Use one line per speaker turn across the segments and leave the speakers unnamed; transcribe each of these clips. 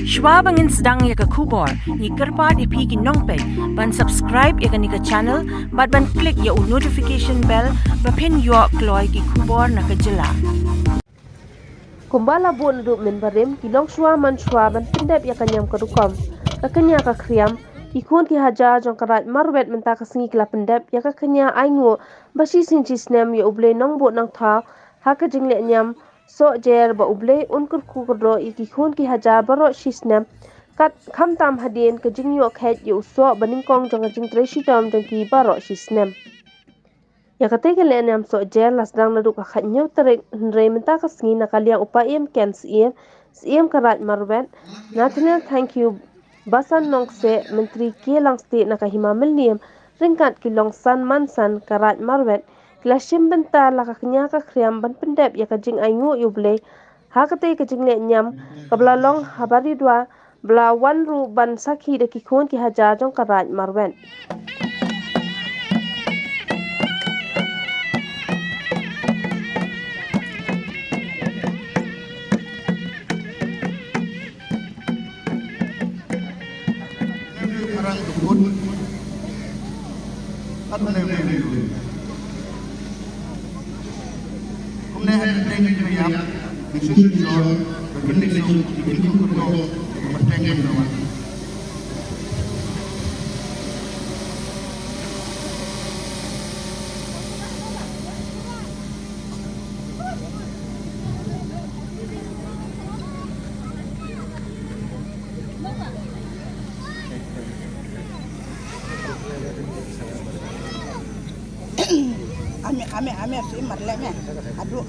Schwab angin sedang ya ke kubor, ni kerpat ipi ki nongpek, ban subscribe ya ke ni ke channel, ban klik ya notification bell, pen yo kloy ki kubor na ke jela.
Kumbala bun duk min barim ki long shwa man shwa ban pendep ya kanyam kadukom. Kakenya ka kriam ki kun ki hajar jong karat marwet menta kasingi kila pendep ya kakenya aingu basi sinci snem ya uble nong bot nang tha haka jingle nyam so jer ba uble unkur kukurdo ki kun ki hajar baro shisnem kat kham tam hadien ke jingyo khet yu so baningkong jong jing treshi tam jong ki baro shisnem. Ya kata ke nyam so jer las dang nadu ka khanyo terek nre menta kasingi nakaliang upayem ken siem karat marwet. Nathaniel thank you Basan nongse menteri Kelang State nakahima milnium ringkat kilong san mansan karat marwet klasim bentar laka kenya ka kriam ban pendep ya kajing aingu yuble hakate kajing le nyam kablalong habari dua bla wan ru ban sakhi de kikon ki hajar jong karat marwet.
Orang dukun atau nenek kemudian dengan yang disusun begini begini untuk bertengger dengan ame sih marleme aduk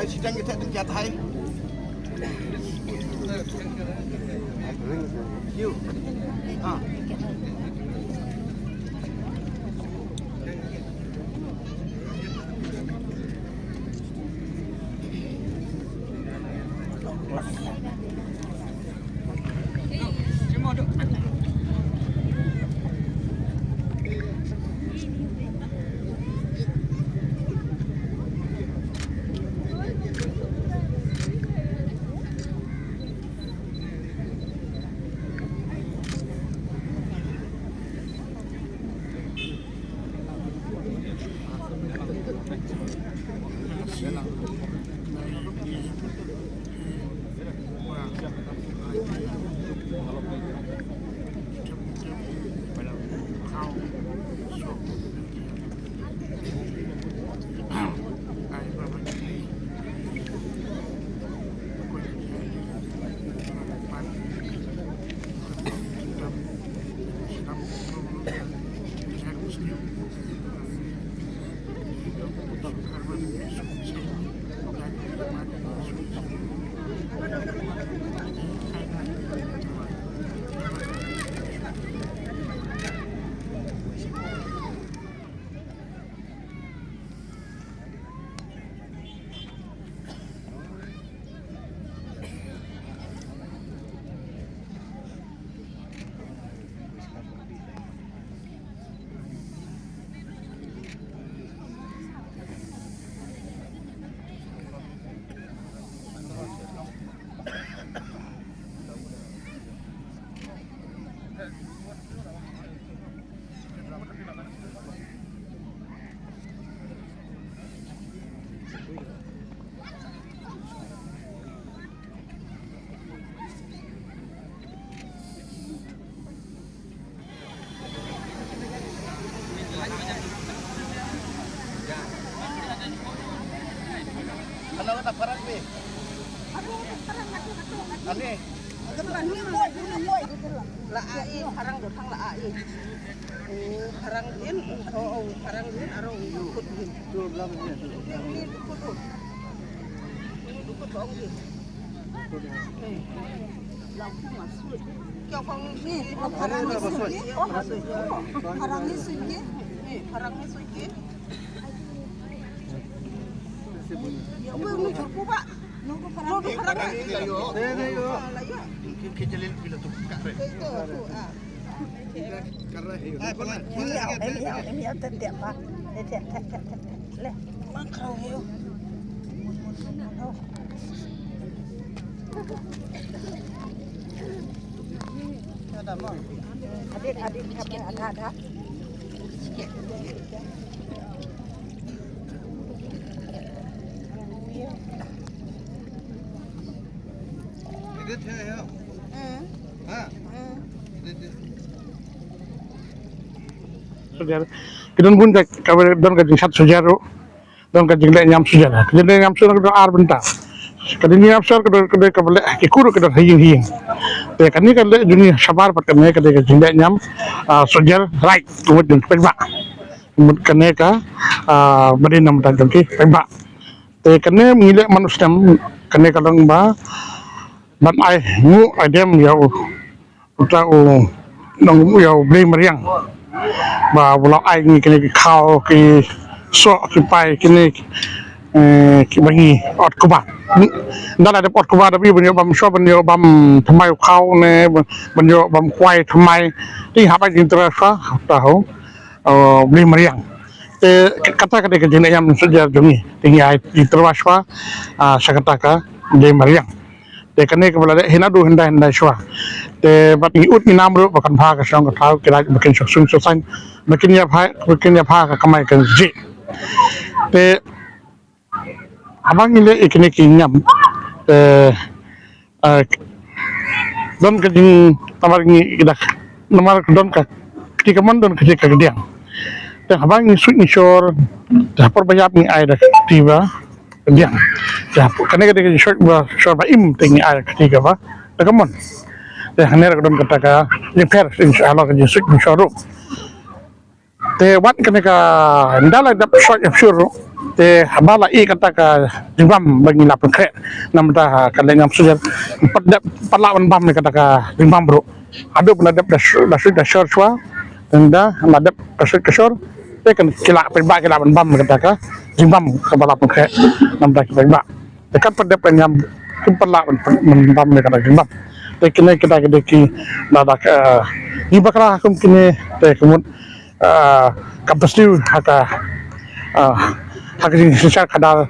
sidang kita tingkat hai. Yuk. Ano ka parang ni? Ani.
Laai parang datang laai. Parang din, parang din arong dukut din. Ini dukut tu. Ini dukut bang din. Lampu masuk. Kau bang ni parang ni suci. Oh masuk. Parang ni suci. Parang ni suci. Ya, boleh cukup pak. Nunggu parang ni
layo.
Layo.
Kejalil bila tu buka rek.
Itu tu.
Karena
Ini tendiak pak. Leh, makau yo. Ada mau. Adik ada. Sikit.
Ini dia ya. Ha.
Sujar kidon bun tak kabar don ka jing sat sujaro don ka jing le nyam sujara kidon le nyam sujara kidon ar benta kidon nyam sujara kidon ka bale ki kuru kidon hing te kani ka le juni sabar pat kane ka de jing le nyam sujar right tumut jun pegba mut kane ka bade nam ta jong ki pegba te kane mile manustem kane ka long ba ban ai ngu adem ya uta o nong ya ble mariang ba bulan ai ni kini kau ki so ki pai kini ki bagi ot kuba nda ada ot kuba tapi banyo bam so banyo bam thamai kau ne banyo bam kwai thamai ti ha ba jin tra fa ta ho beli mariang te kata kata ke jene yam sujar jungi tingi ai di terwaswa sakata ka beli mariang te kane ke bala hina du henda shwa te bat ni ut ni namru bakan pha ka song ka thau kira bakin sung so san bakin ya pha ka kamai kan ji te abang ile ikne ki nyam te don ka jing tamar ni dak namar don ka ti ka man don ka je ka diang te abang ni sut ni shor te por bayap ni ai dak tiba diang ya kane ka de short ba short ba im tingi ai ka ti ka ba ta kamon te haner don kata ka ni per insyaallah ka jesuk insyaallah te wat kene ka ndala dap short of sure te habala I kata ka jingbam bagi lapun kre namda ka lengam sujar palawan bam kata ka jingbam bro ado pun dap da short shwa tenda madap ka short te kan kila pe ba kila bam kata ka jingbam ka balapun kre namda ki ba te kan padap nyam palawan bam kata jingbam te kene kita ki nada ni bakra kum kene te kumut kapastiu haka haka jing sisa kadal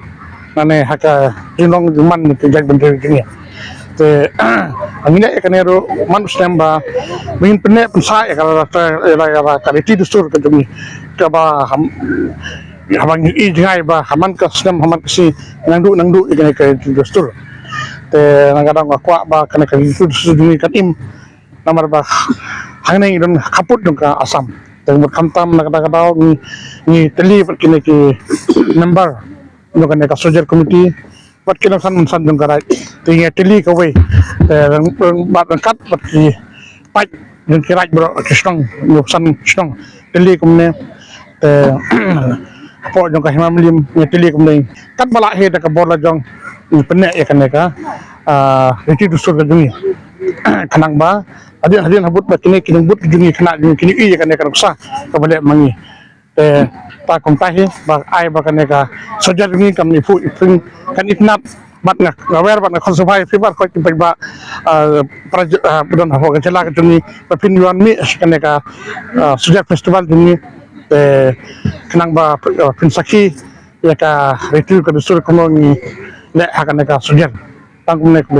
nane haka jinong man te jag bende kini te amina ekanero man stemba min pene pensa ya kala era kaliti dustur ka jumi ka ba habang I jingai ba haman ka stem haman si nangdu ikane ka dustur te nagadang kwa ba kana ka dustur kan im namar ba hangne idon kaput dong ka asam te berkantam nakada ni teli kini ki number dong ka soldier committee pat kina san dong ka tinga teli ka we te bat kat pat ki pai dong ki raj bro kisong san kisong teli kumne te po dong ka himamlim ni teli kumne kat bala he da ka bola jong penne ya kan ka reti dusur ka dungi kanang ba hadin habut ba kini but jungi kena kini I kan ka sa ka bale mangi te ta kom tahi ba ai ba kan ka sojar ni kam ni fu ipin kan itnap bat na gawer bat na konsubai fibar ko ti ba budan ho ka jela ka jungi ba pin yuan mi kan ka sojar festival jungi te kanang ba pin saki ya ka retu ka dusur ko ni le hakan ka sojar tangkum ne ko